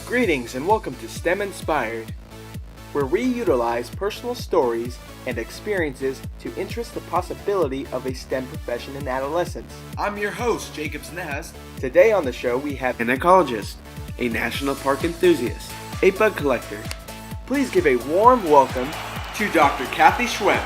Greetings and welcome to STEM Inspired, where we utilize personal stories and experiences to interest the possibility of a STEM profession in adolescence. I'm your host, Jacobs Naz. Today on the show we have an ecologist, a national park enthusiast, a bug collector. Please give a warm welcome To Dr. Cathy Schwemm.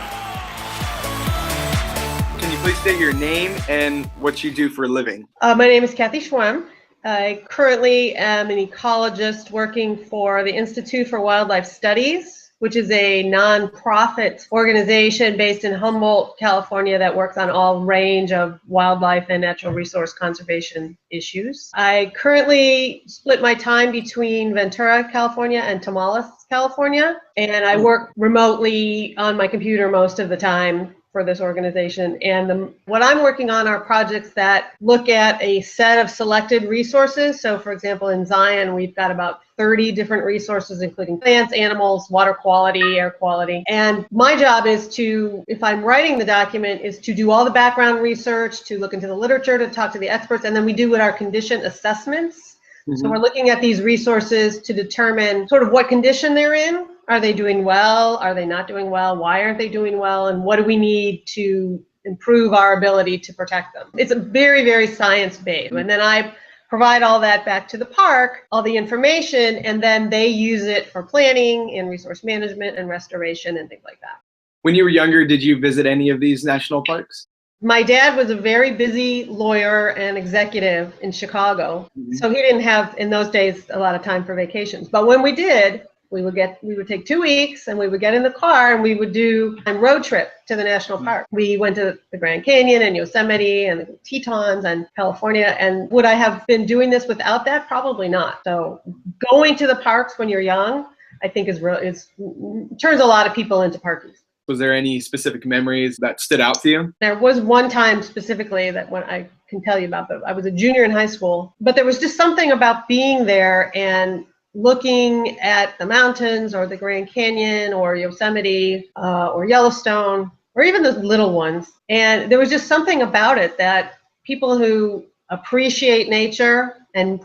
Can you please state your name and what you do for a living? My name is Cathy Schwemm. I currently am an ecologist working for the Institute for Wildlife Studies, which is a nonprofit organization based in Humboldt, California, that works on all range of wildlife and natural resource conservation issues. I currently split my time between Ventura, California and Tamales, California, and I work remotely on my computer most of the time for this organization. And what I'm working on are projects that look at a set of selected resources. So for example, in Zion, we've got about 30 different resources, including plants, animals, water quality, air quality. And my job is to, if I'm writing the document, is to do all the background research, to look into the literature, to talk to the experts, and then we do what our condition assessments. So we're looking at these resources to determine sort of what condition they're in. Are they doing well? Are they not doing well? Why aren't they doing well? And what do we need to improve our ability to protect them? It's a very, very science-based. And then I provide all that back to the park, all the information, and then they use it for planning and resource management and restoration and things like that. When you were younger, did you visit any of these national parks? My dad was a very busy lawyer and executive in Chicago, so he didn't have, in those days, a lot of time for vacations. But when we did, we would take 2 weeks and we would get in the car and we would do a road trip to the national park. We went to the Grand Canyon and Yosemite and the Tetons and California. And would I have been doing this without that? Probably not. So going to the parks when you're young, I think turns a lot of people into parkies. Was there any specific memories that stood out to you? There was one time specifically that when I can tell you about, but I was a junior in high school, but there was just something about being there and looking at the mountains or the Grand Canyon or Yosemite or Yellowstone or even those little ones. And there was just something about it that people who appreciate nature and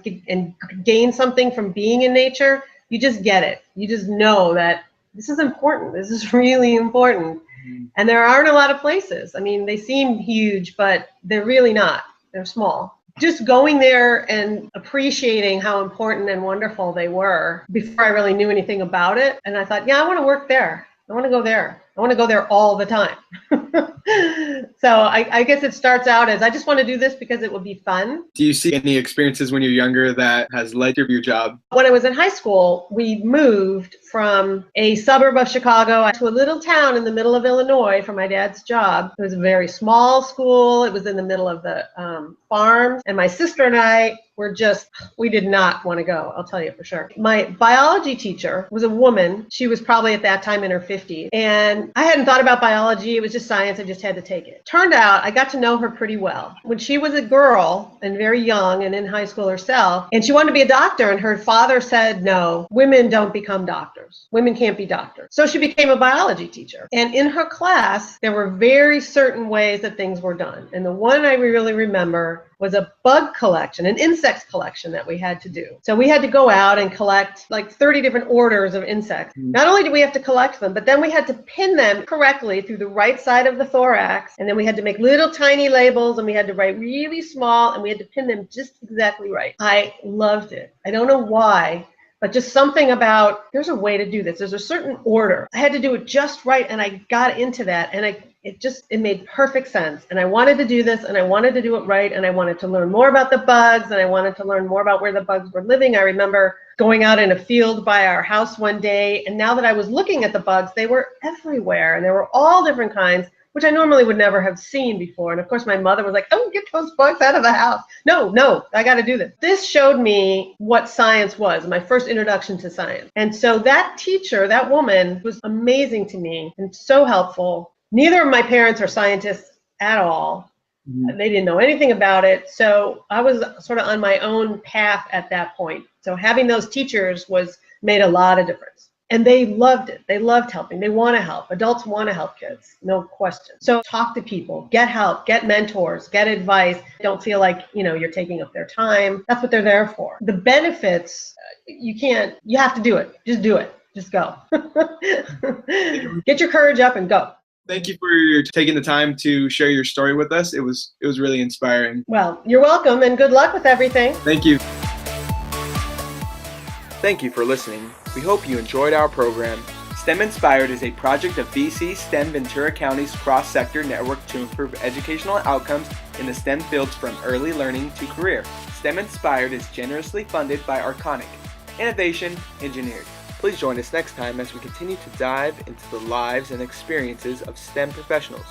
gain something from being in nature, you just get it. You just know that this is important. This is really important. And there aren't a lot of places. I mean, they seem huge, but they're really not. They're small. Just going there and appreciating how important and wonderful they were before I really knew anything about it. And I thought, yeah, I want to work there. I want to go there. I want to go there all the time. So I guess it starts out as I just want to do this because it will be fun. Do you see any experiences when you're younger that has led to your job? When I was in high school, we moved from a suburb of Chicago to a little town in the middle of Illinois for my dad's job. It was a very small school. It was in the middle of the farm. And my sister and I we did not want to go, I'll tell you for sure. My biology teacher was a woman. She was probably at that time in her 50s. And I hadn't thought about biology. It was just science. I just had to take it. Turned out I got to know her pretty well. When she was a girl and very young and in high school herself, and she wanted to be a doctor, and her father said, no, women don't become doctors. Women can't be doctors. So she became a biology teacher. And in her class, there were very certain ways that things were done. And the one I really remember was a bug collection, an insects collection that we had to do. So we had to go out and collect like 30 different orders of insects. Not only did we have to collect them, but then we had to pin them correctly through the right side of the thorax. And then we had to make little tiny labels and we had to write really small and we had to pin them just exactly right. I loved it. I don't know why, but just something about, there's a way to do this. There's a certain order. I had to do it just right and I got into that and it made perfect sense. And I wanted to do this and I wanted to do it right. And I wanted to learn more about the bugs and I wanted to learn more about where the bugs were living. I remember going out in a field by our house one day. And now that I was looking at the bugs, they were everywhere and there were all different kinds, which I normally would never have seen before. And of course, my mother was like, oh, get those bugs out of the house. No, I got to do this. This showed me what science was, my first introduction to science. And so that teacher, that woman, was amazing to me and so helpful. Neither of my parents are scientists at all. They didn't know anything about it. So I was sort of on my own path at that point. So having those teachers made a lot of difference. And they loved it. They loved helping. They want to help. Adults want to help kids, no question. So talk to people, get help, get mentors, get advice. Don't feel like, you're taking up their time. That's what they're there for. The benefits, you have to do it. Just do it. Just go. Get your courage up and go. Thank you for taking the time to share your story with us. It was really inspiring. Well, you're welcome, and good luck with everything. Thank you. Thank you for listening. We hope you enjoyed our program. STEM Inspired is a project of BC STEM Ventura County's cross-sector network to improve educational outcomes in the STEM fields from early learning to career. STEM Inspired is generously funded by Arconic. Innovation engineered. Please join us next time as we continue to dive into the lives and experiences of STEM professionals.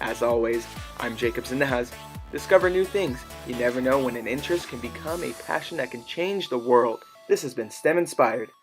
As always, I'm Jacob Zinehas. Discover new things. You never know when an interest can become a passion that can change the world. This has been STEM Inspired.